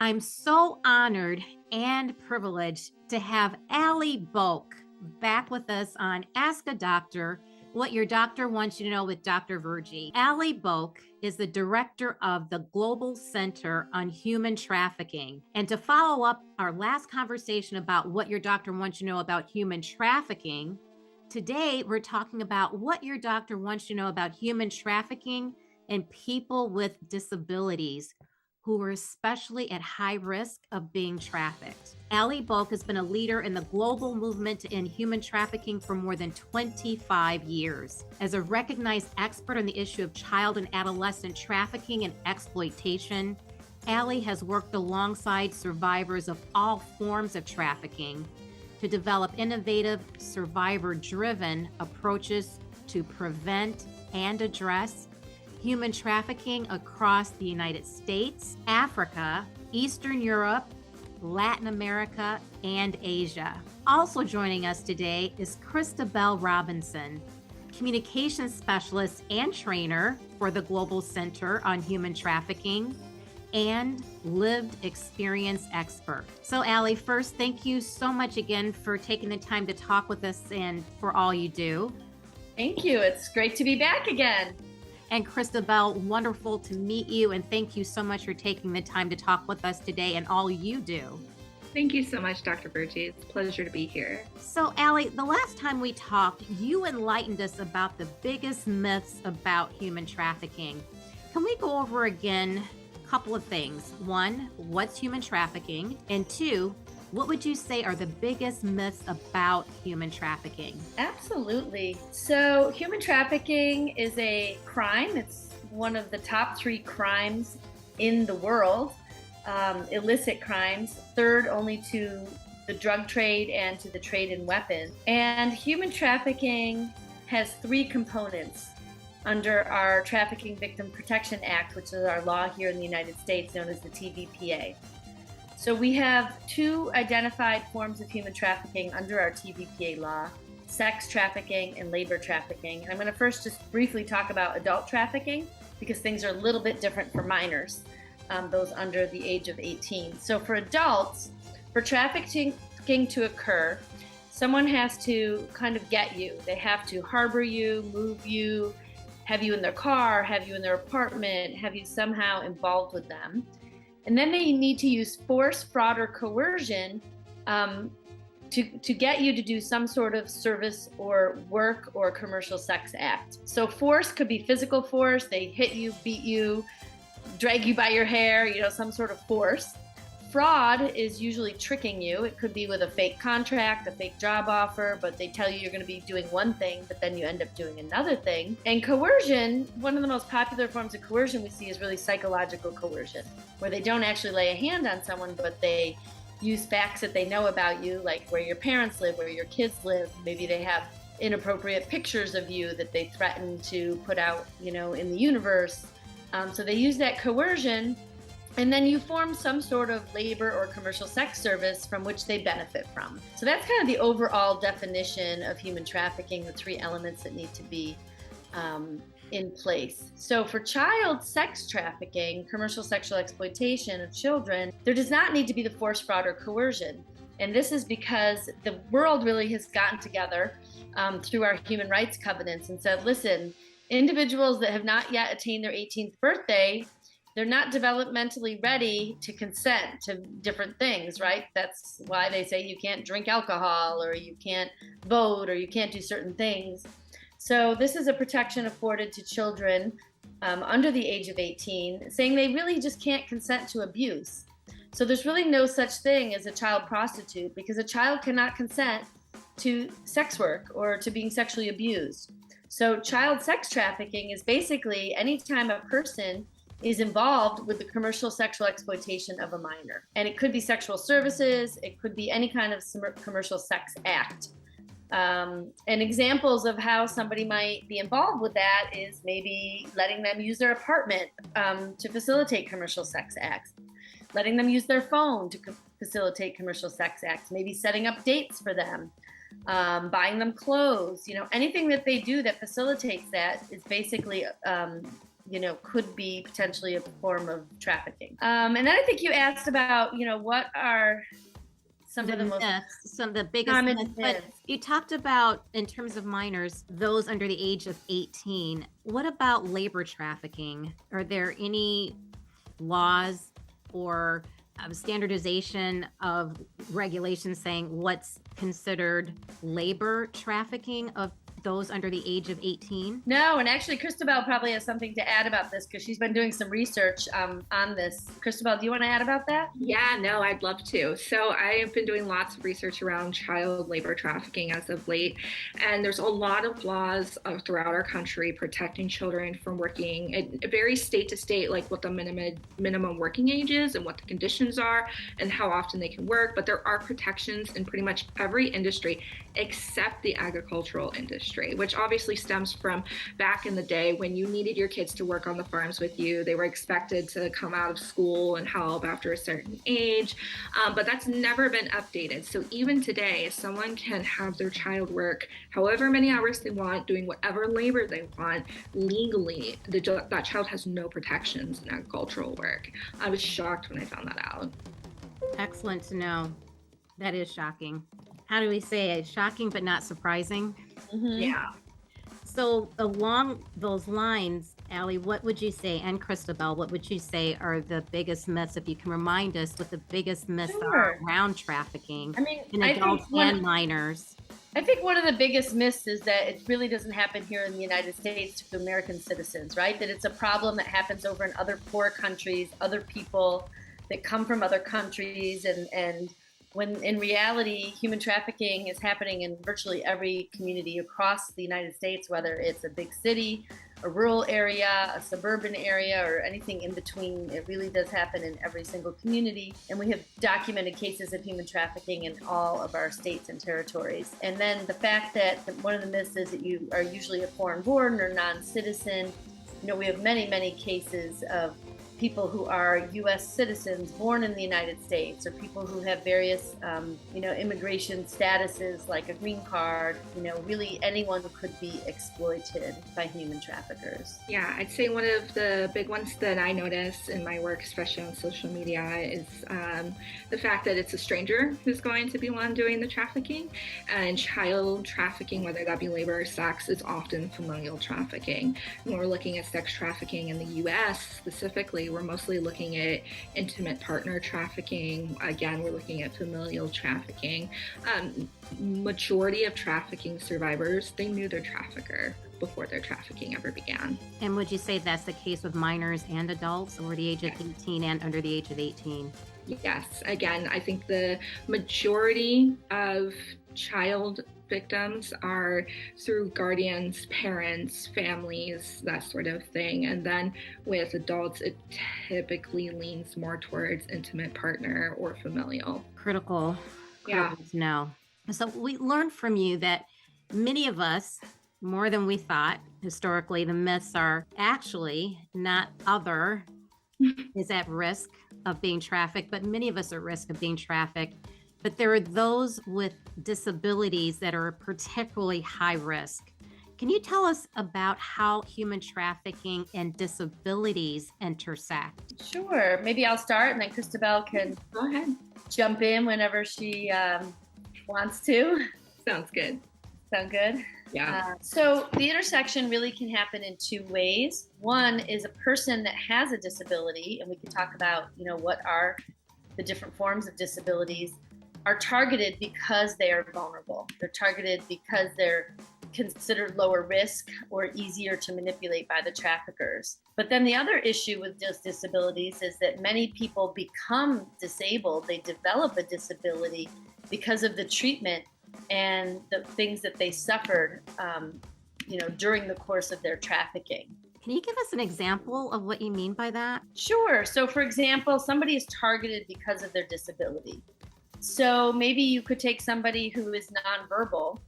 I'm so honored and privileged to have Ali Boak back with us on Ask a Doctor, What Your Doctor Wants You to Know with Dr. Virgie. Ali Boak is the director of the Global Center on Human Trafficking. And to follow up our last conversation about what your doctor wants you to know about human trafficking, today we're talking about what your doctor wants you to know about human trafficking and people with disabilities who are especially at high risk of being trafficked. Ali Boak has been a leader in the global movement in human trafficking for more than 25 years. As a recognized expert on the issue of child and adolescent trafficking and exploitation, Ali has worked alongside survivors of all forms of trafficking to develop innovative, survivor-driven approaches to prevent and address human trafficking across the United States, Africa, Eastern Europe, Latin America, and Asia. Also joining us today is Christabelle Robinson, communications specialist and trainer for the Global Center on Human Trafficking and lived experience expert. So Ali, first, thank you so much again for taking the time to talk with us and for all you do. Thank you. It's great to be back again. And Christabelle, wonderful to meet you. And thank you so much for taking the time to talk with us today and all you do. Thank you so much, Dr. Virgie. It's a pleasure to be here. So, Ali, the last time we talked, you enlightened us about the biggest myths about human trafficking. Can we go over again a couple of things? One, what's human trafficking? And two, what would you say are the biggest myths about human trafficking? Absolutely. So human trafficking is a crime. It's one of the top 3 crimes in the world, illicit crimes, third only to the drug trade and to the trade in weapons. And human trafficking has 3 components under our Trafficking Victim Protection Act, which is our law here in the United States, known as the TVPA. So we have 2 identified forms of human trafficking under our TVPA law: sex trafficking and labor trafficking. And I'm going to first just briefly talk about adult trafficking because things are a little bit different for minors, those under the age of 18. So for adults, for trafficking to occur, someone has to kind of get you. They have to harbor you, move you, have you in their car, have you in their apartment, have you somehow involved with them. And then they need to use force, fraud, or coercion to get you to do some sort of service or work or commercial sex act. So force could be physical force. They hit you, beat you, drag you by your hair, some sort of force. Fraud is usually tricking you. It could be with a fake contract, a fake job offer, but they tell you you're going to be doing one thing, but then you end up doing another thing. And coercion, one of the most popular forms of coercion we see is really psychological coercion, where they don't actually lay a hand on someone, but they use facts that they know about you, like where your parents live, where your kids live. Maybe they have inappropriate pictures of you that they threaten to put out, in the universe. So they use that coercion. And then you form some sort of labor or commercial sex service from which they benefit from. So that's kind of the overall definition of human trafficking, the 3 elements that need to be in place. So for child sex trafficking, commercial sexual exploitation of children, there does not need to be the force, fraud, or coercion. And this is because the world really has gotten together through our human rights covenants and said, listen, individuals that have not yet attained their 18th birthday, they're not developmentally ready to consent to different things, right? That's why they say you can't drink alcohol or you can't vote or you can't do certain things. So this is a protection afforded to children under the age of 18, saying they really just can't consent to abuse. So there's really no such thing as a child prostitute because a child cannot consent to sex work or to being sexually abused. So child sex trafficking is basically any time a person is involved with the commercial sexual exploitation of a minor. And it could be sexual services, it could be any kind of commercial sex act. And examples of how somebody might be involved with that is maybe letting them use their apartment to facilitate commercial sex acts, letting them use their phone to facilitate commercial sex acts, maybe setting up dates for them, buying them clothes, anything that they do that facilitates that is basically could be potentially a form of trafficking. And then I think you asked about, what are some of the most myths, some of the biggest common myths. But myths. you talked about, in terms of minors, those under the age of 18. What about labor trafficking? Are there any laws or standardization of regulations saying what's considered labor trafficking of those under the age of 18? No, and actually Christabelle probably has something to add about this because she's been doing some research on this. Christabelle, do you want to add about that? Yeah, no, I'd love to. So I've been doing lots of research around child labor trafficking as of late, and there's a lot of laws throughout our country protecting children from working. It varies state to state, like what the minimum working age is and what the conditions are and how often they can work, but there are protections in pretty much every industry except the agricultural industry, which obviously stems from back in the day when you needed your kids to work on the farms with you. They were expected to come out of school and help after a certain age, but that's never been updated. So even today, someone can have their child work however many hours they want, doing whatever labor they want legally. That child has no protections in agricultural work. I was shocked when I found that out. Excellent to know. That is shocking. How do we say it? Shocking, but not surprising. Mm-hmm. Yeah. So along those lines, Ali, what would you say, and Christabelle, what would you say are the biggest myths, if you can remind us what the biggest myths are around trafficking in adults and minors? I think one of the biggest myths is that it really doesn't happen here in the United States to American citizens, right? That it's a problem that happens over in other poor countries, other people that come from other countries, and when in reality, human trafficking is happening in virtually every community across the United States, whether it's a big city, a rural area, a suburban area, or anything in between. It really does happen in every single community. And we have documented cases of human trafficking in all of our states and territories. And then the fact that one of the myths is that you are usually a foreign born or non-citizen. We have many, many cases of people who are U.S. citizens born in the United States, or people who have various, immigration statuses like a green card. Really anyone could be exploited by human traffickers. Yeah, I'd say one of the big ones that I notice in my work, especially on social media, is the fact that it's a stranger who's going to be one doing the trafficking. And child trafficking, whether that be labor or sex, is often familial trafficking. When we're looking at sex trafficking in the U.S. specifically, we're mostly looking at intimate partner trafficking. Again, we're looking at familial trafficking. Majority of trafficking survivors, they knew their trafficker before their trafficking ever began. And would you say that's the case with minors and adults over the age of 18 and under the age of 18? Yes. Again, I think the majority of child victims are through guardians, parents, families, that sort of thing. And then with adults, it typically leans more towards intimate partner or familial. Critical Yeah. to know. So we learned from you that many of us, more than we thought, historically, the myths are actually not other is at risk of being trafficked, but many of us are at risk of being trafficked. But there are those with disabilities that are particularly high risk. Can you tell us about how human trafficking and disabilities intersect? Sure. Maybe I'll start, and then Christabelle can Go ahead. jump in whenever she wants to. Sounds good. Sound good? Yeah. So the intersection really can happen in two ways. One is a person that has a disability, and we can talk about, what are the different forms of disabilities, are targeted because they are vulnerable. They're targeted because they're considered lower risk or easier to manipulate by the traffickers. But then the other issue with disabilities is that many people become disabled. They develop a disability because of the treatment and the things that they suffered, during the course of their trafficking. Can you give us an example of what you mean by that? Sure. So for example, somebody is targeted because of their disability. So maybe you could take somebody who is nonverbal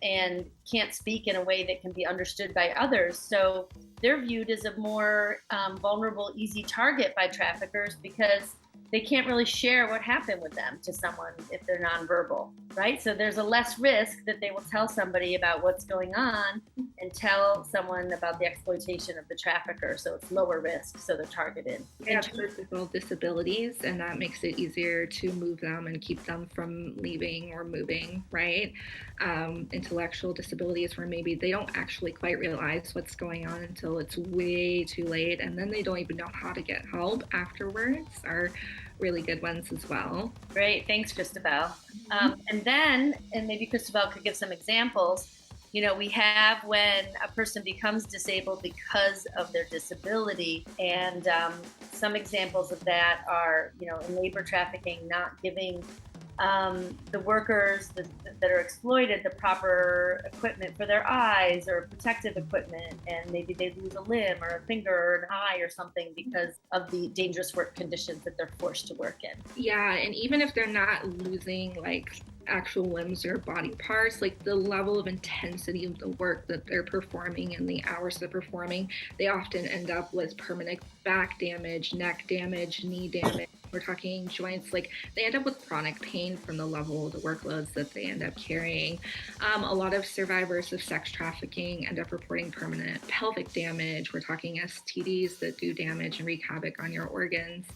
and can't speak in a way that can be understood by others. So they're viewed as a more vulnerable, easy target by traffickers because they can't really share what happened with them to someone if they're nonverbal, right? So there's a less risk that they will tell somebody about what's going on and tell someone about the exploitation of the trafficker. So it's lower risk, so they're targeted. They have physical disabilities, and that makes it easier to move them and keep them from leaving or moving, right? Intellectual disabilities, where maybe they don't actually quite realize what's going on until it's way too late, and then they don't even know how to get help afterwards, are really good ones as well. Great, thanks, Christabelle. And maybe Christabelle could give some examples. We have when a person becomes disabled because of their disability, and some examples of that are, in labor trafficking, not giving the workers that are exploited the proper equipment for their eyes or protective equipment, and maybe they lose a limb or a finger or an eye or something because of the dangerous work conditions that they're forced to work in. Yeah, and even if they're not losing actual limbs or body parts, the level of intensity of the work that they're performing and the hours they're performing, they often end up with permanent back damage, neck damage, knee damage. We're talking joints, they end up with chronic pain from the level of the workloads that they end up carrying. A lot of survivors of sex trafficking end up reporting permanent pelvic damage. We're talking STDs that do damage and wreak havoc on your organs.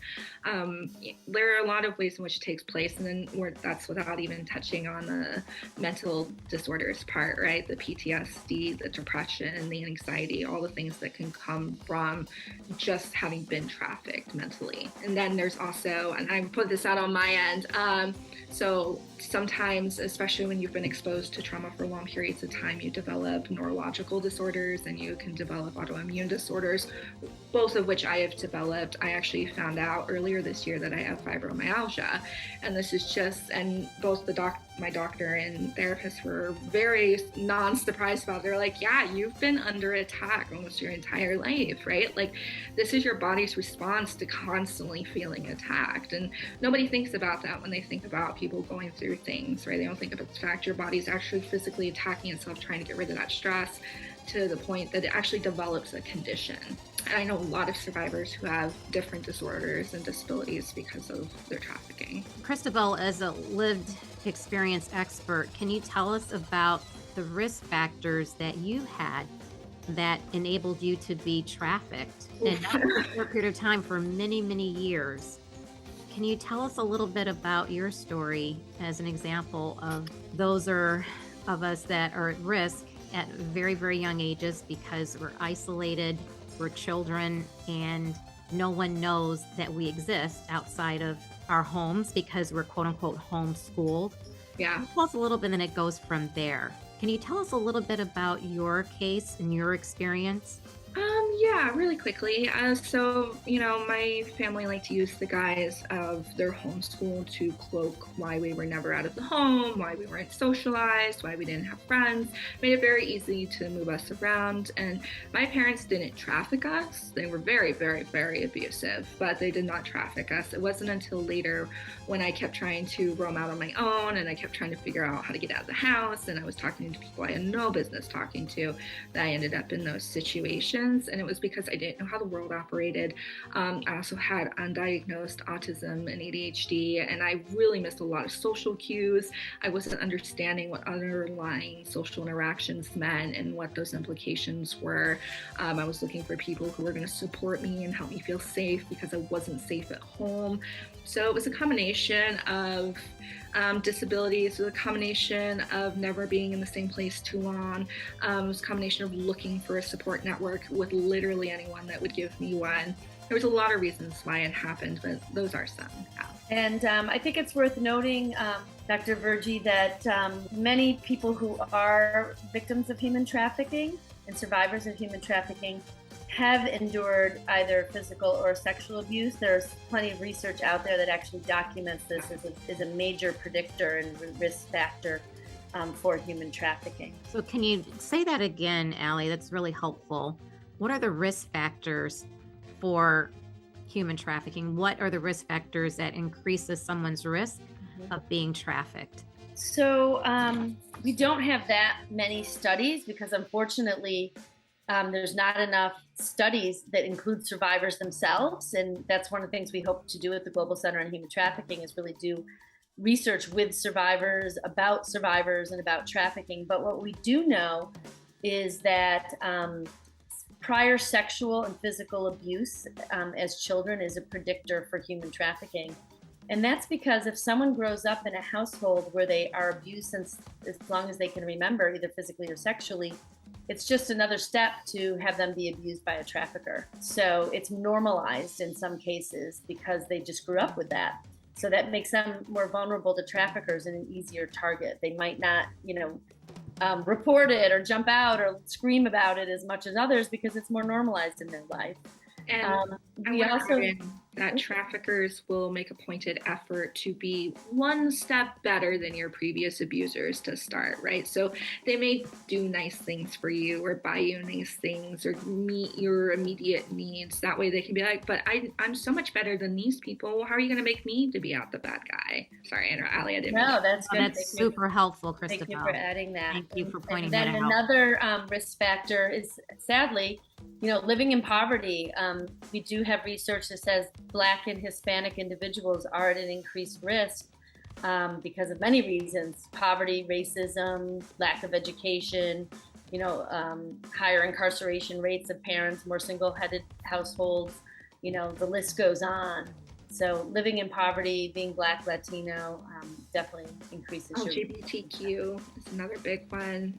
There are a lot of ways in which it takes place, and then that's without even touching on the mental disorders part, right? The PTSD, the depression, the anxiety, all the things that can come from just having been trafficked mentally. And then there's also, and I put this out on my end, so sometimes, especially when you've been exposed to trauma for long periods of time, you develop neurological disorders and you can develop autoimmune disorders, both of which I have developed. I actually found out earlier this year that I have fibromyalgia, and this is just, and both my doctor and therapist were very non-surprised about it. They're like, yeah, you've been under attack almost your entire life, right? This is your body's response to constantly feeling attacked. And nobody thinks about that when they think about people going through things, right? They don't think about the fact your body's actually physically attacking itself, trying to get rid of that stress to the point that it actually develops a condition. And I know a lot of survivors who have different disorders and disabilities because of their trafficking. Christabelle, as a lived experience expert, can you tell us about the risk factors that you had that enabled you to be trafficked in a short period of time for many, many years? Can you tell us a little bit about your story as an example of those of us that are at risk at very, very young ages because we're isolated, we're children, and no one knows that we exist outside of our homes because we're quote unquote homeschooled? Yeah. Tell us a little bit and then it goes from there. Can you tell us a little bit about your case and your experience? Yeah, really quickly. So, my family liked to use the guise of their homeschool to cloak why we were never out of the home, why we weren't socialized, why we didn't have friends. Made it very easy to move us around. And my parents didn't traffic us. They were very, very, very abusive, but they did not traffic us. It wasn't until later when I kept trying to roam out on my own and I kept trying to figure out how to get out of the house and I was talking to people I had no business talking to that I ended up in those situations. And it was because I didn't know how the world operated. I also had undiagnosed autism and ADHD, and I really missed a lot of social cues. I wasn't understanding what underlying social interactions meant and what those implications were. I was looking for people who were going to support me and help me feel safe because I wasn't safe at home. So it was a combination of disabilities, it was a combination of never being in the same place too long. It was a combination of looking for a support network with literally anyone that would give me one. There was a lot of reasons why it happened, but those are some. Yeah. And I think it's worth noting, Dr. Vergy, that many people who are victims of human trafficking and survivors of human trafficking have endured either physical or sexual abuse. There's plenty of research out there that actually documents this as a major predictor and risk factor for human trafficking. So can you say that again, Ali? That's really helpful. What are the risk factors for human trafficking? What are the risk factors that increases someone's risk of being trafficked? So we don't have that many studies because unfortunately There's not enough studies that include survivors themselves. And that's one of the things we hope to do at the Global Center on Human Trafficking is really do research with survivors, and about trafficking. But what we do know is that prior sexual and physical abuse as children is a predictor for human trafficking. And that's because if someone grows up in a household where they are abused since as long as they can remember, either physically or sexually, it's just another step to have them be abused by a trafficker. So it's normalized in some cases because they just grew up with that. So that makes them more vulnerable to traffickers and an easier target. They might not, report it or jump out or scream about it as much as others because it's more normalized in their life. And we also that traffickers will make a pointed effort to be one step better than your previous abusers to start, right? So they may do nice things for you or buy you nice things or meet your immediate needs. That way they can be like, but I'm so much better than these people. How are you going to make me to be out the bad guy? Sorry, Ali, I didn't mean No, that's good. That's super helpful, Christabelle. Thank you for adding that. Thank you for pointing that out. And then another risk factor is, sadly, living in poverty. We do have research that says Black and Hispanic individuals are at an increased risk because of many reasons: poverty, racism, lack of education, higher incarceration rates of parents, more single-headed households, the list goes on. So living in poverty, being Black, Latino, definitely increases LGBTQ is another big one.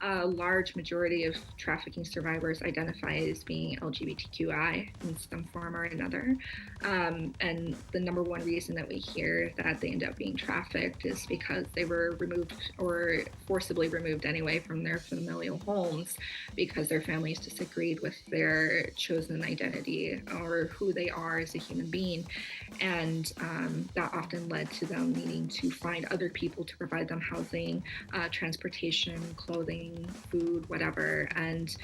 A large majority of trafficking survivors identify as being LGBTQI in some form or another. And the number one reason that we hear that they end up being trafficked is because they were removed or forcibly removed anyway from their familial homes because their families disagreed with their chosen identity or who they are as a human being. And that often led to them needing to find other people to provide them housing, transportation, clothing, food, whatever, and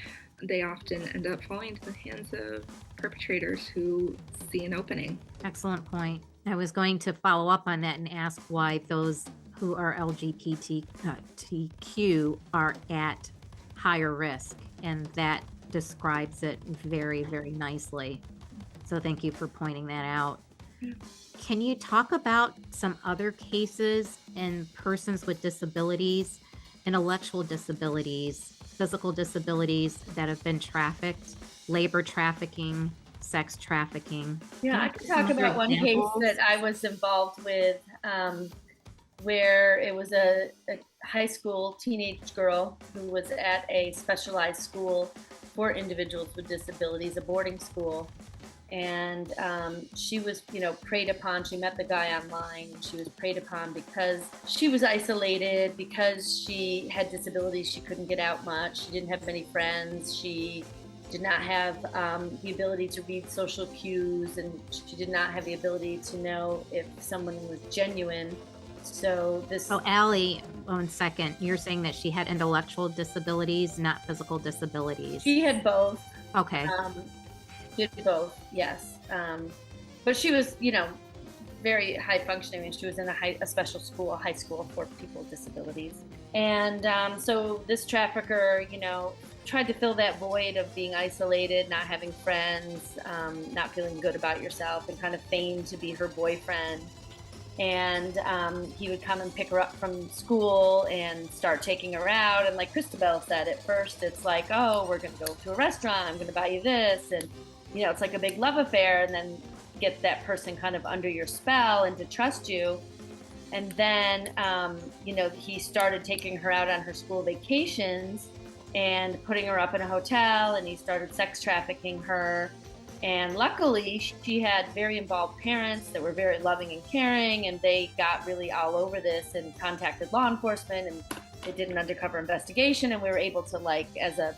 they often end up falling into the hands of perpetrators who see an opening. Excellent point. I was going to follow up on that and ask why those who are LGBTQ are at higher risk, and that describes it very, very nicely. So thank you for pointing that out. Can you talk about some other cases in persons with disabilities, intellectual disabilities, physical disabilities that have been trafficked, labor trafficking, sex trafficking? Yeah, I can talk about one case that I was involved with where it was a high school teenage girl who was at a specialized school for individuals with disabilities, a boarding school. And she was, preyed upon. She met the guy online. She was preyed upon because she was isolated, because she had disabilities. She couldn't get out much. She didn't have many friends. She did not have the ability to read social cues, and she did not have the ability to know if someone was genuine. So Ali, 1 second. You're saying that she had intellectual disabilities, not physical disabilities. She had both. Okay. Did both, yes. But she was, very high functioning. I mean, she was in a special school, a high school for people with disabilities. And so this trafficker, tried to fill that void of being isolated, not having friends, not feeling good about yourself, and kind of feigned to be her boyfriend. And he would come and pick her up from school and start taking her out. And like Christabelle said, at first it's like, oh, we're going to go to a restaurant. I'm going to buy you this. And, it's like a big love affair. And then get that person kind of under your spell and to trust you. And then, he started taking her out on her school vacations and putting her up in a hotel. And he started sex trafficking her. And luckily, she had very involved parents that were very loving and caring, and they got really all over this and contacted law enforcement, and they did an undercover investigation, and we were able to, as a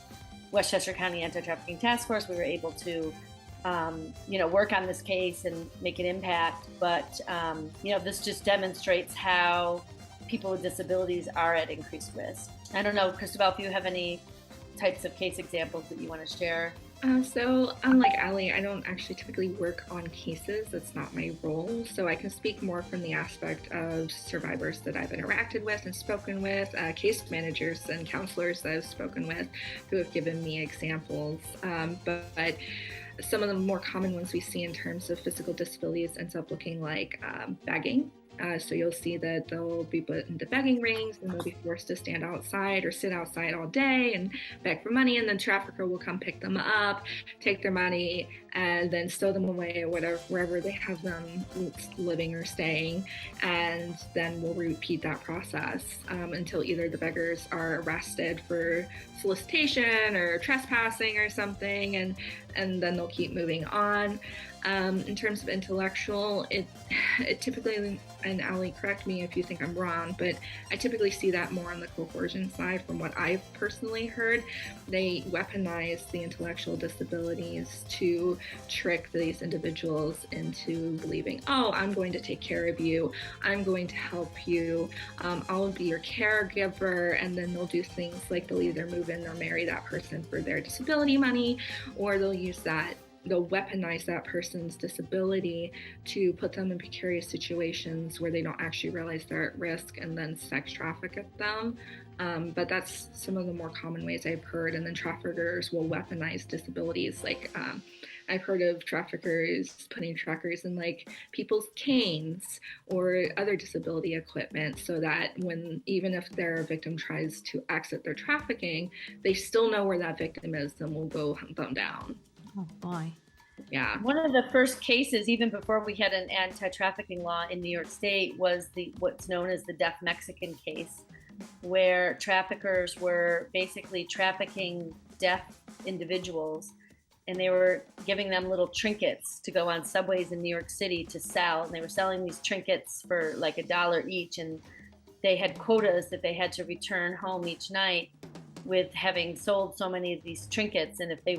Westchester County Anti-Trafficking Task Force, we were able to, work on this case and make an impact. But, this just demonstrates how people with disabilities are at increased risk. I don't know, Christabelle, if you have any types of case examples that you want to share. So unlike Ali, I don't actually typically work on cases. That's not my role. So I can speak more from the aspect of survivors that I've interacted with and spoken with, case managers and counselors that I've spoken with who have given me examples. But some of the more common ones we see in terms of physical disabilities ends up looking like begging. So you'll see that they'll be put into begging rings and they'll be forced to stand outside or sit outside all day and beg for money. And then trafficker will come pick them up, take their money, and then stow them away or whatever, wherever they have them living or staying. And then we'll repeat that process until either the beggars are arrested for solicitation or trespassing or something, and then they'll keep moving on. In terms of intellectual, it typically, and Ali, correct me if you think I'm wrong, but I typically see that more on the coercion side from what I've personally heard. They weaponize the intellectual disabilities to trick these individuals into believing, oh, I'm going to take care of you, I'm going to help you, I'll be your caregiver, and then they'll do things like they'll either move in or marry that person for their disability money, or they'll weaponize that person's disability to put them in precarious situations where they don't actually realize they're at risk and then sex traffic at them. But that's some of the more common ways I've heard. And then traffickers will weaponize disabilities. Like I've heard of traffickers putting trackers in like people's canes or other disability equipment so that even if their victim tries to exit their trafficking, they still know where that victim is and will go hunt them down. Oh boy. Yeah. One of the first cases, even before we had an anti-trafficking law in New York State, was what's known as the deaf Mexican case, where traffickers were basically trafficking deaf individuals, and they were giving them little trinkets to go on subways in New York City to sell. And they were selling these trinkets for like $1 each, and they had quotas that they had to return home each night with having sold so many of these trinkets. And if they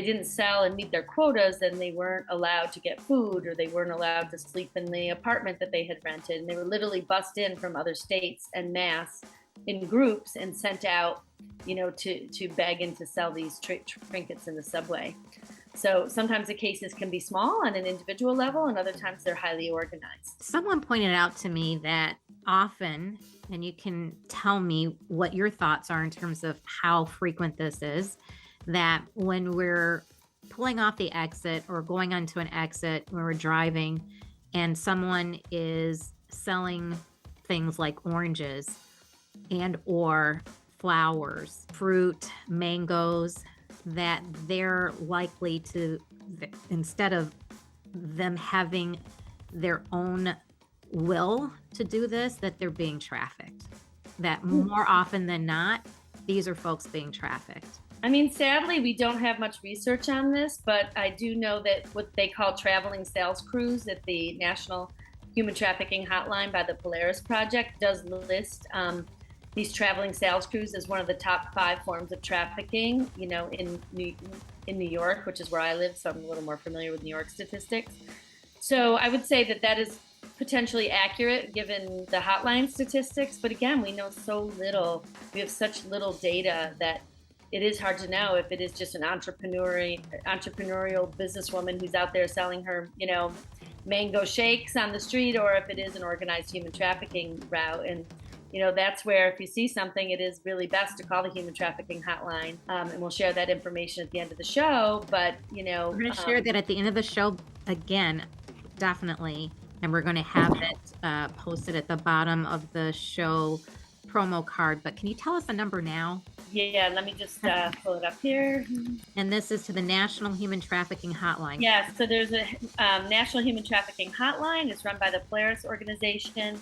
didn't sell and meet their quotas, then they weren't allowed to get food, or they weren't allowed to sleep in the apartment that they had rented. And they were literally bussed in from other states en masse in groups and sent out, to beg and to sell these trinkets in the subway. So sometimes the cases can be small on an individual level, and other times they're highly organized. Someone pointed out to me that often, and you can tell me what your thoughts are in terms of how frequent this is, that when we're pulling off the exit or going onto an exit when we're driving and someone is selling things like oranges and or flowers, fruit, mangoes, that they're likely to, instead of them having their own will to do this, that they're being trafficked. That more often than not, these are folks being trafficked. I mean, sadly, we don't have much research on this, but I do know that what they call traveling sales crews at the National Human Trafficking Hotline by the Polaris Project does list these traveling sales crews as one of the top 5 forms of trafficking, in New York, which is where I live, so I'm a little more familiar with New York statistics. So I would say that is potentially accurate given the hotline statistics, but again, we know so little. We have such little data that it is hard to know if it is just an entrepreneurial businesswoman who's out there selling her, mango shakes on the street, or if it is an organized human trafficking route. And, that's where if you see something, it is really best to call the Human Trafficking Hotline. And we'll share that information at the end of the show. But, we're going to share that at the end of the show again, definitely. And we're going to have it posted at the bottom of the show promo card. But can you tell us the number now? Yeah, let me just pull it up here. And this is to the National Human Trafficking Hotline. Yeah, so there's a National Human Trafficking Hotline. It's run by the Polaris organization.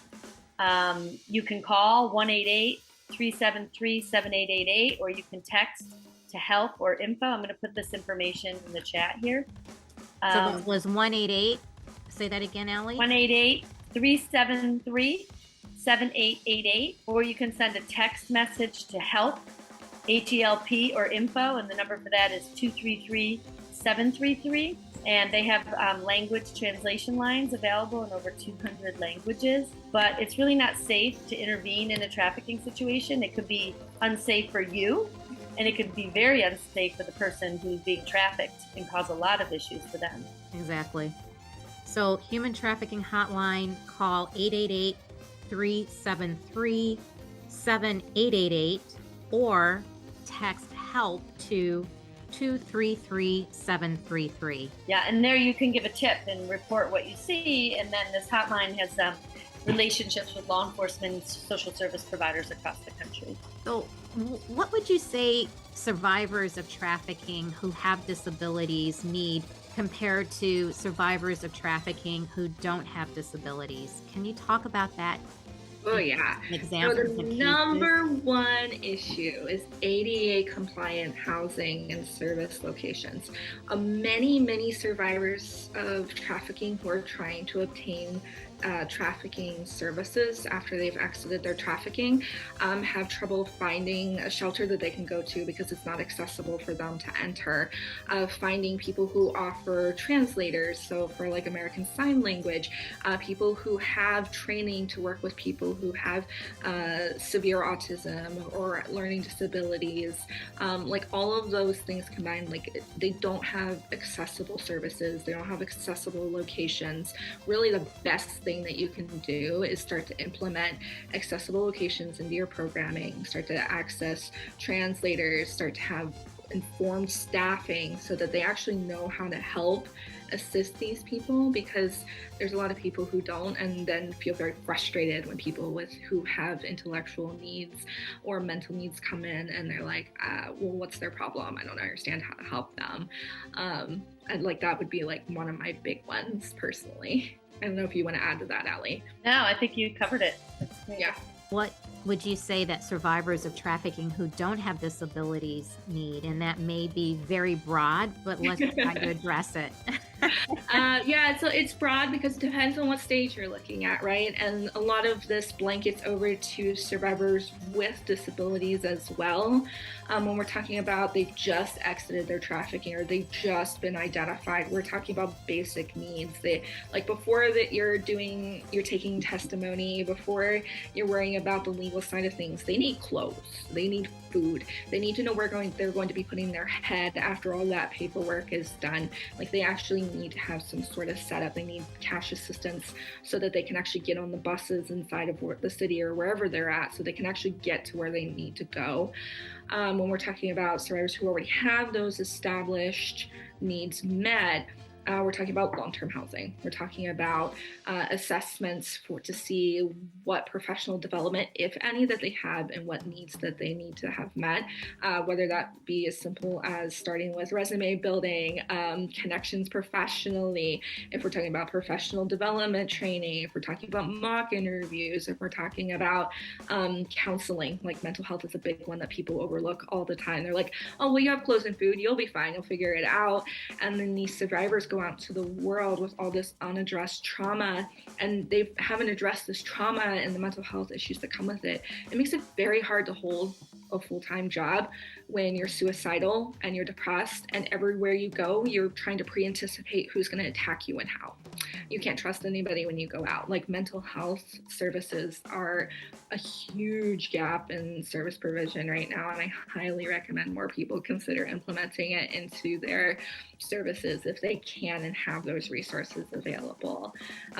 You can call 1-888-373-7888, or you can text to help or info. I'm going to put this information in the chat here. So this was 188. Say that again, Ali. 1-888-373-7888, or you can send a text message to help, HELP, or info, and the number for that is 233-733. And they have language translation lines available in over 200 languages. But it's really not safe to intervene in a trafficking situation. It could be unsafe for you And it could be very unsafe for the person who's being trafficked and cause a lot of issues for them. Exactly. So, Human Trafficking Hotline, call 888-373-7888 or text HELP to 233733. Yeah, and there you can give a tip and report what you see. And then this hotline has relationships with law enforcement and social service providers across the country. So, what would you say survivors of trafficking who have disabilities need compared to survivors of trafficking who don't have disabilities? Can you talk about that? Oh, yeah. Examples So the number one issue is ADA compliant housing and service locations. Many survivors of trafficking who are trying to obtain trafficking services after they've exited their trafficking have trouble finding a shelter that they can go to because it's not accessible for them to enter. Finding people who offer translators, so for like American Sign Language, people who have training to work with people who have severe autism or learning disabilities, like all of those things combined, like they don't have accessible services, they don't have accessible locations. Really the best thing that you can do is start to implement accessible locations into your programming, start to access translators, start to have informed staffing so that they actually know how to help assist these people, because there's a lot of people who don't and then feel very frustrated when people who have intellectual needs or mental needs come in and they're like, well, what's their problem? I don't understand how to help them. And like that would be like one of my big ones personally. I don't know if you want to add to that, Ali. No, I think you covered it. That's great. Yeah. What would you say that survivors of trafficking who don't have disabilities need? And that may be very broad, but let's try to address it. Yeah, so it's broad because it depends on what stage you're looking at, right? And a lot of this blankets over to survivors with disabilities as well. When we're talking about they've just exited their trafficking or they've just been identified, we're talking about basic needs. They, like before that you're taking testimony, before you're worrying about the legal side of things, they need clothes, they need food, they need to know where they're going to be putting their head after all that paperwork is done. Like they actually need to have some sort of setup. They need cash assistance so that they can actually get on the buses inside of the city or wherever they're at, so they can actually get to where they need to go. When we're talking about survivors who already have those established needs met, we're talking about long-term housing. We're talking about assessments to see what professional development, if any, that they have and what needs that they need to have met, whether that be as simple as starting with resume building, connections professionally, if we're talking about professional development training, if we're talking about mock interviews, if we're talking about counseling. Like mental health is a big one that people overlook all the time. They're like, oh, well, you have clothes and food, you'll be fine, you'll figure it out. And then these survivors go out to the world with all this unaddressed trauma, and they haven't addressed this trauma and the mental health issues that come with it. It makes it very hard to hold a full-time job when you're suicidal and you're depressed, and everywhere you go you're trying to pre-anticipate who's going to attack you and how. You can't trust anybody when you go out. Like mental health services are a huge gap in service provision right now, and I highly recommend more people consider implementing it into their services if they can and have those resources available.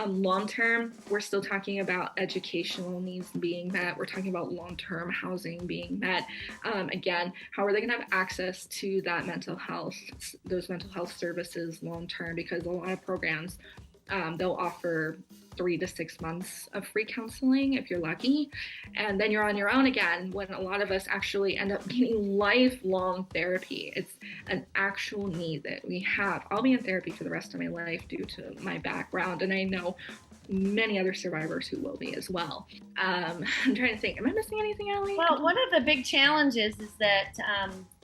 Long-term, we're still talking about educational needs being met. We're talking about long-term housing being met. Again, how are they going to have access to that mental health, those mental health services long-term? Because a lot of programs, they'll offer 3 to 6 months of free counseling if you're lucky, and then you're on your own again, when a lot of us actually end up getting lifelong therapy. It's an actual need that we have. I'll be in therapy for the rest of my life due to my background, and I know many other survivors who will be as well. I'm trying to think, am I missing anything, Ali? Well, one of the big challenges is that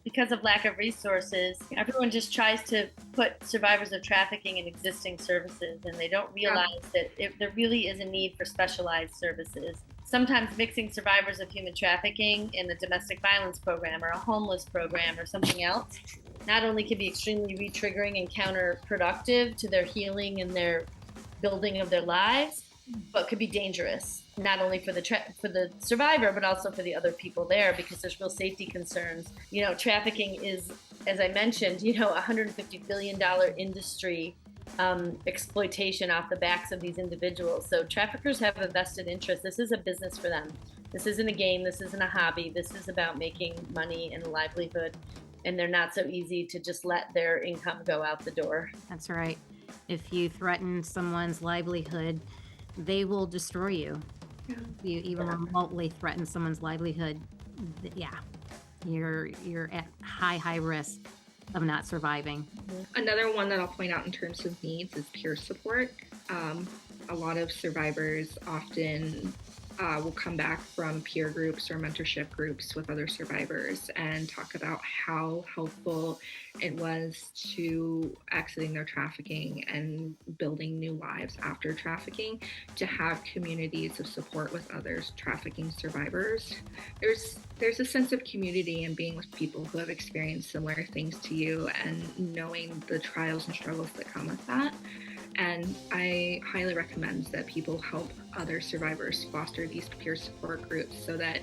because of lack of resources, everyone just tries to put survivors of trafficking in existing services, and they don't realize that there really is a need for specialized services. Sometimes mixing survivors of human trafficking in a domestic violence program or a homeless program or something else not only can be extremely re-triggering and counterproductive to their healing and their building of their lives, but could be dangerous, not only for the survivor, but also for the other people there, because there's real safety concerns. Trafficking is, as I mentioned, $150 billion industry, exploitation off the backs of these individuals. So traffickers have a vested interest. This is a business for them. This isn't a game. This isn't a hobby. This is about making money and a livelihood. And they're not so easy to just let their income go out the door. That's right. If you threaten someone's livelihood, they will destroy you. Yeah. If you even remotely threaten someone's livelihood, you're at high risk of not surviving. Another one that I'll point out in terms of needs is peer support. A lot of survivors often will come back from peer groups or mentorship groups with other survivors and talk about how helpful it was to exiting their trafficking and building new lives after trafficking, to have communities of support with others trafficking survivors. There's a sense of community in being with people who have experienced similar things to you and knowing the trials and struggles that come with that. And I highly recommend that people help other survivors foster these peer support groups so that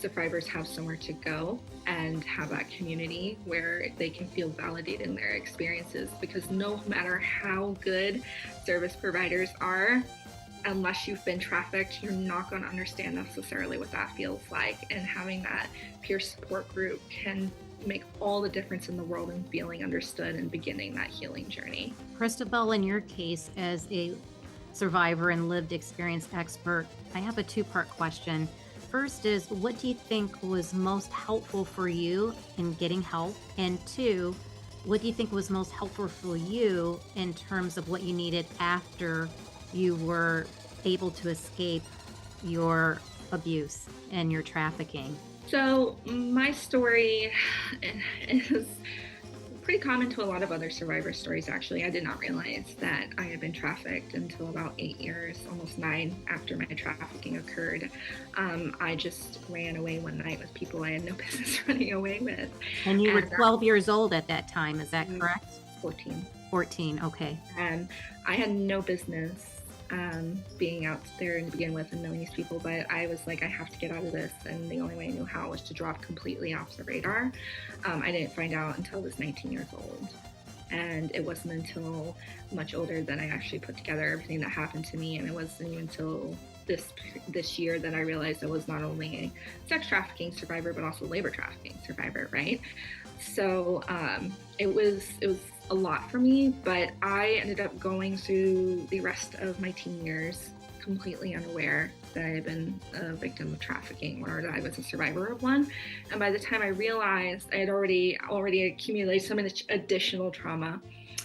survivors have somewhere to go and have that community where they can feel validated in their experiences. Because no matter how good service providers are, unless you've been trafficked, you're not going to understand necessarily what that feels like. And having that peer support group can make all the difference in the world in feeling understood and beginning that healing journey. Christabelle, in your case, as a survivor and lived experience expert, I have a two-part question. First is, what do you think was most helpful for you in getting help? And two, what do you think was most helpful for you in terms of what you needed after you were able to escape your abuse and your trafficking? So my story is pretty common to a lot of other survivor stories, actually. I did not realize that I had been trafficked until about 8 years, almost 9, after my trafficking occurred. I just ran away one night with people I had no business running away with. And you were 12 years old at that time, is that correct? 14. 14, okay. And I had no business being out there to begin with and knowing these people, but I was like, I have to get out of this, and the only way I knew how was to drop completely off the radar. I didn't find out until I was 19 years old, and it wasn't until much older that I actually put together everything that happened to me, and it wasn't even until this year that I realized I was not only a sex trafficking survivor but also labor trafficking survivor, right? So it was a lot for me, but I ended up going through the rest of my teen years completely unaware that I had been a victim of trafficking or that I was a survivor of one. And by the time I realized, I had already accumulated so much additional trauma,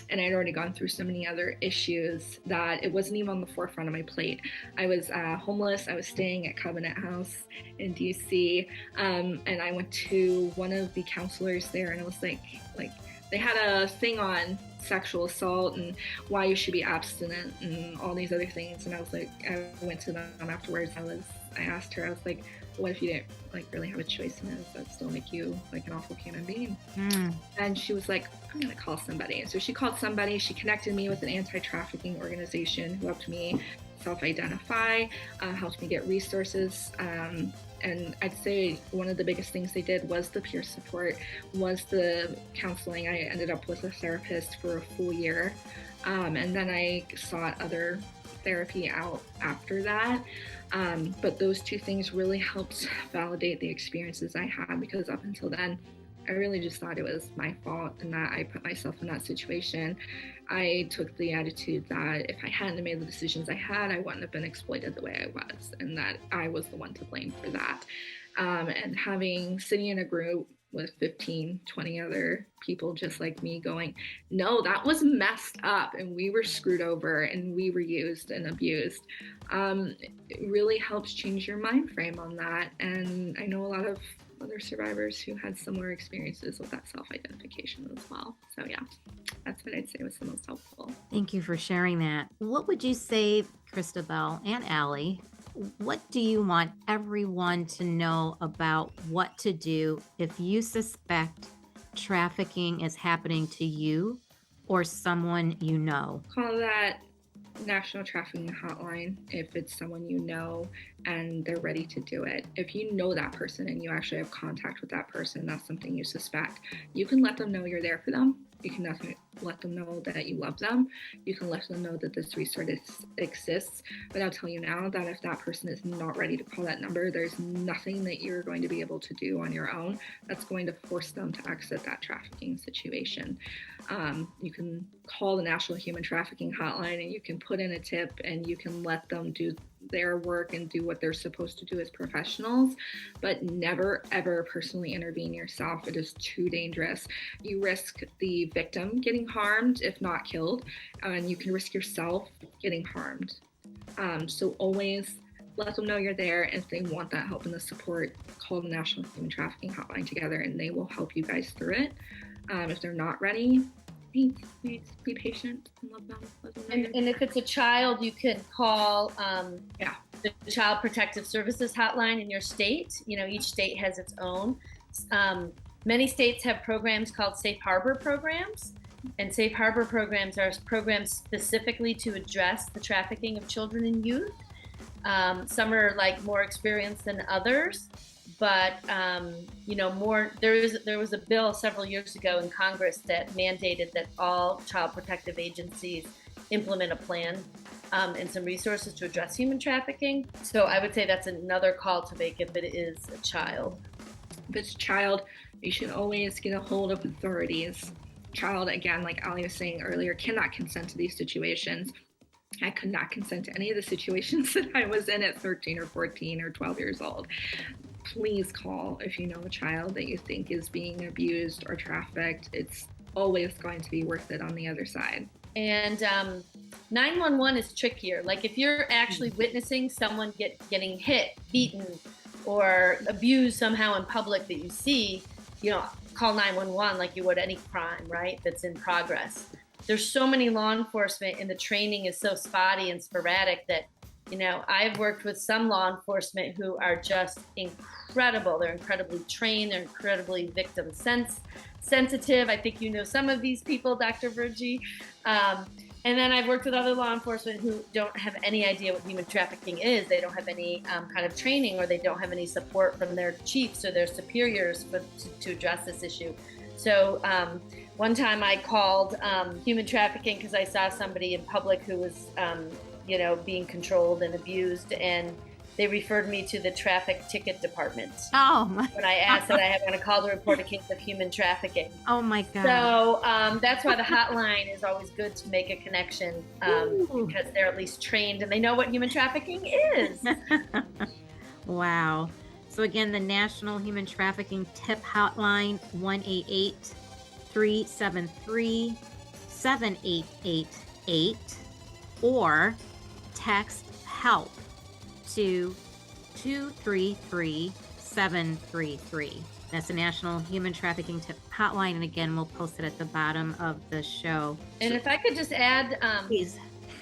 and I'd already gone through so many other issues that it wasn't even on the forefront of my plate. I was homeless. I was staying at Covenant House in DC, and I went to one of the counselors there, and it was like they had a thing on sexual assault and why you should be abstinent and all these other things. And I was like, I went to them afterwards. I asked her, I was like, what if you didn't really have a choice in it? Does that still make you an awful human being? And she was like, I'm gonna call somebody. And so she called somebody. She connected me with an anti-trafficking organization who helped me self-identify, helped me get resources. And I'd say one of the biggest things they did was the peer support, was the counseling. I ended up with a therapist for a full year. And then I sought other therapy out after that. But those two things really helped validate the experiences I had, because up until then, I really just thought it was my fault and that I put myself in that situation. I took the attitude that if I hadn't made the decisions I had, I wouldn't have been exploited the way I was, and that I was the one to blame for that. And sitting in a group with 15, 20 other people just like me going, no, that was messed up and we were screwed over and we were used and abused. It really helps change your mind frame on that. And I know a lot of other survivors who had similar experiences with that self-identification as well. So yeah, that's what I'd say was the most helpful. Thank you for sharing that. What would you say, Christabelle and Ali, what do you want everyone to know about what to do if you suspect trafficking is happening to you or someone you know? Call that National Trafficking Hotline if it's someone you know and they're ready to do it. If you know that person and you actually have contact with that person, that's something you suspect, you can let them know you're there for them. You can let them know that you love them. You can let them know that this resource exists. But I'll tell you now that if that person is not ready to call that number, there's nothing that you're going to be able to do on your own that's going to force them to exit that trafficking situation. You can call the National Human Trafficking Hotline and you can put in a tip and you can let them do their work and do what they're supposed to do as professionals, but never ever personally intervene yourself. It is too dangerous. You risk the victim getting harmed, if not killed, and you can risk yourself getting harmed. So always let them know you're there. If they want that help and the support, call the National Human Trafficking Hotline together and they will help you guys through it. If they're not ready, be patient and love them. And if it's a child, you can call the Child Protective Services Hotline in your state. You know, each state has its own. Many states have programs called safe harbor programs. And safe harbor programs are programs specifically to address the trafficking of children and youth. Some are like more experienced than others. But there was a bill several years ago in Congress that mandated that all child protective agencies implement a plan and some resources to address human trafficking. So I would say that's another call to make if it is a child. If it's a child, you should always get a hold of authorities. Child, again, like Ali was saying earlier, cannot consent to these situations. I could not consent to any of the situations that I was in at 13 or 14 or 12 years old. Please call if you know a child that you think is being abused or trafficked. It's always going to be worth it on the other side. And 911 is trickier. Like if you're actually witnessing someone getting hit, beaten, or abused somehow in public that you see, call 911 like you would any crime, right? That's in progress. There's so many law enforcement and the training is so spotty and sporadic that I've worked with some law enforcement who are just incredible. They're incredibly trained. They're incredibly victim sensitive. I think you know some of these people, Dr. Virgie. And then I've worked with other law enforcement who don't have any idea what human trafficking is. They don't have any kind of training, or they don't have any support from their chiefs or their superiors to address this issue. So one time I called human trafficking because I saw somebody in public who was being controlled and abused, and they referred me to the traffic ticket department. Oh my! When I asked that I had on a call to report a case of human trafficking. Oh my God! So that's why the hotline is always good to make a connection because they're at least trained and they know what human trafficking is. Wow! So again, the National Human Trafficking Tip Hotline, 1-888-373-7888, or text HELP to 233-733. That's the National Human Trafficking Tip Hotline. And again, we'll post it at the bottom of the show. And if I could just add please,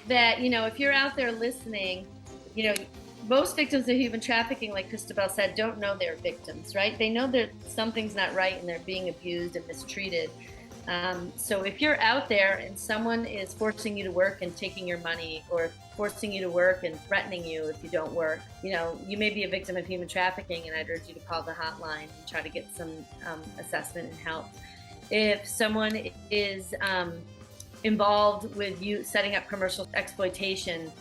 that, if you're out there listening, most victims of human trafficking, like Christabelle said, don't know they're victims, right? They know that something's not right and they're being abused and mistreated. So if you're out there and someone is forcing you to work and taking your money, or forcing you to work and threatening you if you don't work, you may be a victim of human trafficking, and I'd urge you to call the hotline and try to get some assessment and help. If someone is involved with you setting up commercial exploitation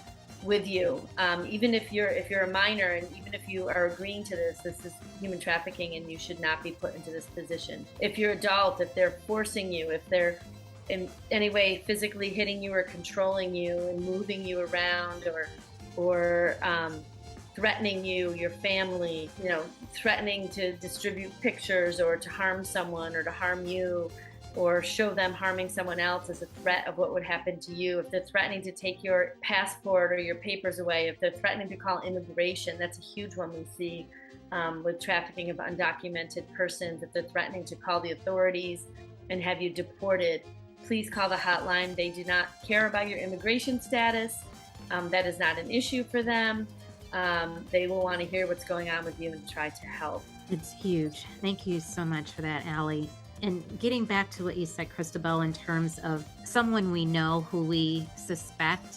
with you, even if you're a minor, and even if you are agreeing to this is human trafficking and you should not be put into this position. If you're adult, if they're forcing you, if they're in any way physically hitting you or controlling you and moving you around, or threatening you, your family, threatening to distribute pictures or to harm someone or to harm you, or show them harming someone else as a threat of what would happen to you. If they're threatening to take your passport or your papers away, if they're threatening to call immigration, that's a huge one we see with trafficking of undocumented persons. If they're threatening to call the authorities and have you deported, please call the hotline. They do not care about your immigration status. That is not an issue for them. They will want to hear what's going on with you and try to help. It's huge. Thank you so much for that, Ali. And getting back to what you said, Christabelle, in terms of someone we know who we suspect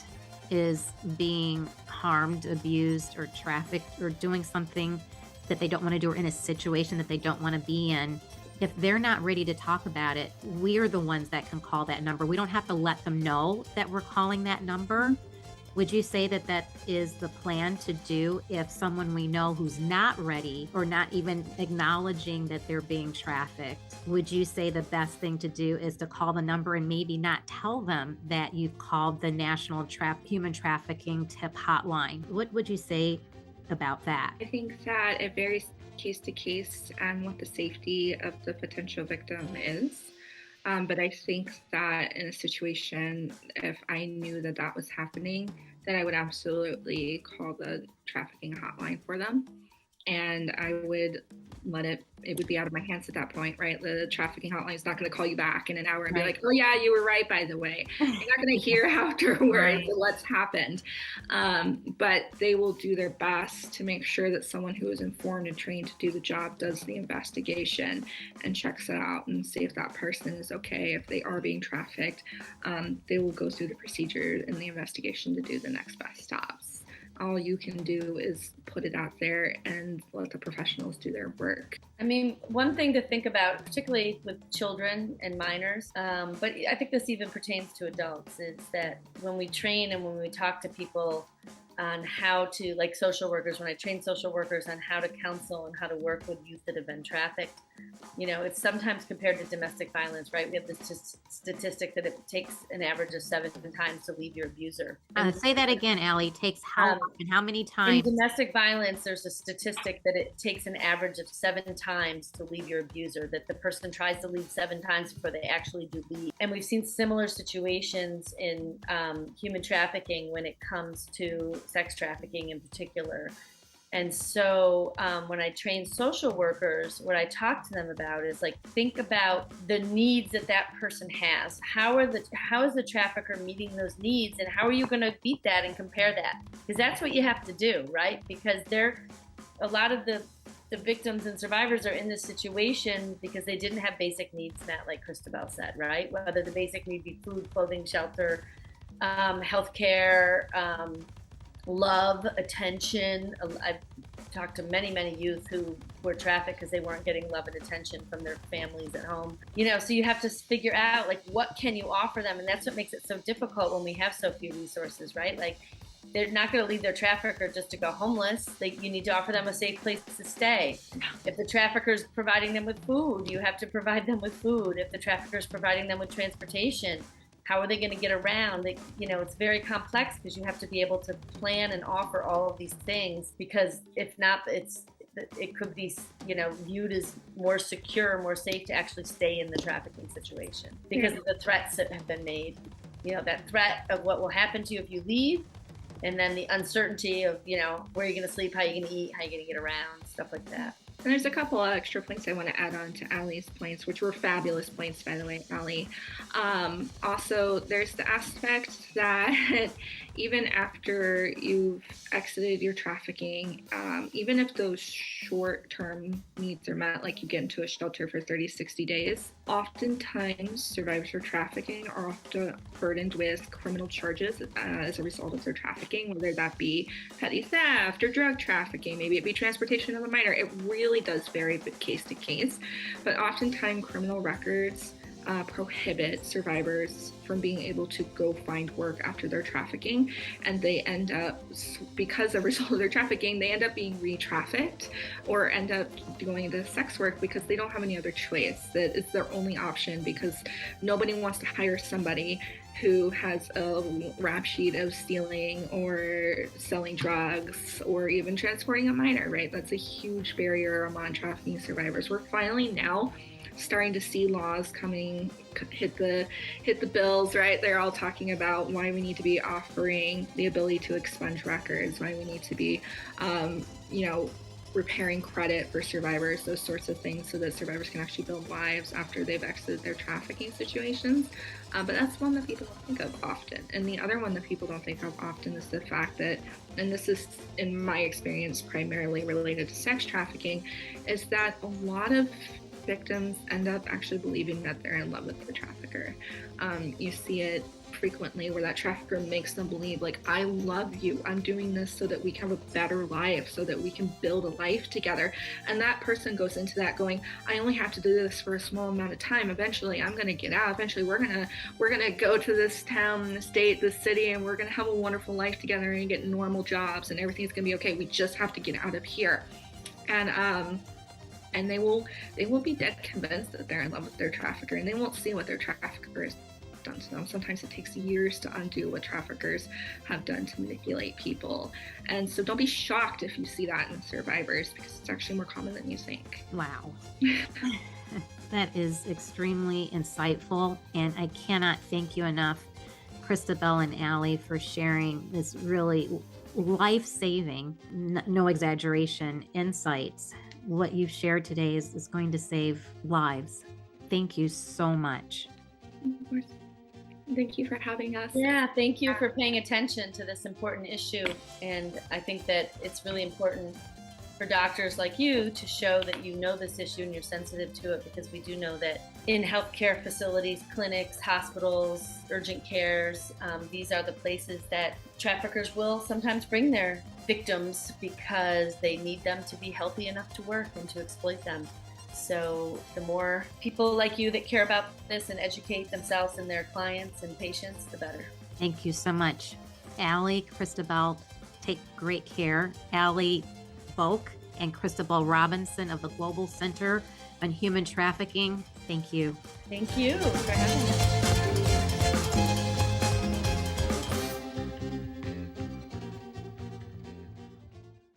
is being harmed, abused, or trafficked, or doing something that they don't want to do, or in a situation that they don't want to be in, if they're not ready to talk about it, we're the ones that can call that number. We don't have to let them know that we're calling that number. Would you say that that is the plan to do if someone we know who's not ready or not even acknowledging that they're being trafficked? Would you say the best thing to do is to call the number and maybe not tell them that you've called the National Human Trafficking Tip Hotline? What would you say about that? I think that it varies case to case and what the safety of the potential victim is. But I think that in a situation, if I knew that that was happening, then I would absolutely call the trafficking hotline for them. And I would it would be out of my hands at that point, right? The trafficking hotline is not going to call you back in an hour and be like, oh yeah, you were right, by the way. You're not going to hear afterwards what's happened. But they will do their best to make sure that someone who is informed and trained to do the job does the investigation and checks it out and see if that person is okay. If they are being trafficked, they will go through the procedure and the investigation to do the next best stops. All you can do is put it out there and let the professionals do their work. I mean, one thing to think about, particularly with children and minors, but I think this even pertains to adults, is that when we train and when we talk to people on how to, like social workers, when I train social workers on how to counsel and how to work with youth that have been trafficked, you know, it's sometimes compared to domestic violence, right? We have this statistic that it takes an average of 7 times to leave your abuser. Say that again, Ali. Takes how and how many times? In domestic violence, there's a statistic that it takes an average of 7 times to leave your abuser, that the person tries to leave 7 times before they actually do leave. And we've seen similar situations in human trafficking when it comes to sex trafficking in particular. And so when I train social workers, what I talk to them about is like, think about the needs that that person has. How is the trafficker meeting those needs, and how are you going to beat that and compare that? Because that's what you have to do, right? Because a lot of the victims and survivors are in this situation because they didn't have basic needs met, like Christabelle said, right? Whether the basic need be food, clothing, shelter, healthcare, love, attention. I've talked to many youth who were trafficked because they weren't getting love and attention from their families at home. You know, so you have to figure out, like, what can you offer them? And that's what makes it so difficult when we have so few resources, right? Like, they're not going to leave their trafficker just to go homeless. You need to offer them a safe place to stay. If the trafficker's providing them with food, you have to provide them with food. If the trafficker's providing them with transportation, how are they going to get around? You know, it's very complex because you have to be able to plan and offer all of these things, because if not, it could be, you know, viewed as more secure, more safe to actually stay in the trafficking situation because of the threats that have been made. You know, that threat of what will happen to you if you leave, and then the uncertainty of, you know, where you're going to sleep, how you're going to eat, how you're going to get around, stuff like that. And there's a couple of extra points I want to add on to Ali's points, which were fabulous points, by the way, Ali. Also, there's the aspect that even after you've exited your trafficking, even if those short-term needs are met, like you get into a shelter for 30, 60 days, oftentimes survivors of trafficking are often burdened with criminal charges as a result of their trafficking, whether that be petty theft or drug trafficking, maybe it be transportation of a minor. It really does vary case to case, but oftentimes criminal records prohibit survivors from being able to go find work after their trafficking, and they end up, because as a result of their trafficking, they end up being re-trafficked or end up going into sex work because they don't have any other choice. That it's their only option, because nobody wants to hire somebody who has a rap sheet of stealing or selling drugs or even transporting a minor, right? That's a huge barrier among trafficking survivors. We're finally now starting to see laws coming, hit the bills, right? They're all talking about why we need to be offering the ability to expunge records, why we need to be, repairing credit for survivors, those sorts of things, so that survivors can actually build lives after they've exited their trafficking situations. But that's one that people don't think of often. And the other one that people don't think of often is the fact that, and this is in my experience primarily related to sex trafficking, is that a lot of victims end up actually believing that they're in love with the trafficker. You see it frequently where that trafficker makes them believe, like, I love you, I'm doing this so that we can have a better life, so that we can build a life together. And that person goes into that going, I only have to do this for a small amount of time. Eventually I'm going to get out. Eventually we're going to go to this town, this state, this city, and we're going to have a wonderful life together and get normal jobs and everything's going to be okay. We just have to get out of here. And they will be dead convinced that they're in love with their trafficker, and they won't see what their trafficker has done to them. Sometimes it takes years to undo what traffickers have done to manipulate people. And so don't be shocked if you see that in survivors, because it's actually more common than you think. Wow. That is extremely insightful, and I cannot thank you enough, Christabelle and Ali, for sharing this really life-saving, no exaggeration, insights. What you've shared today is going to save lives. Thank you so much. Of course. Thank you for having us. Yeah, thank you for paying attention to this important issue. And I think that it's really important for doctors like you to show that you know this issue and you're sensitive to it, because we do know that in healthcare facilities, clinics, hospitals, urgent cares, these are the places that traffickers will sometimes bring their victims because they need them to be healthy enough to work and to exploit them. So the more people like you that care about this and educate themselves and their clients and patients, the better. Thank you so much. Ali, Christabelle, take great care. Ali Boak and Christabelle Robinson of the Global Center on Human Trafficking, thank you. Thank you for having us.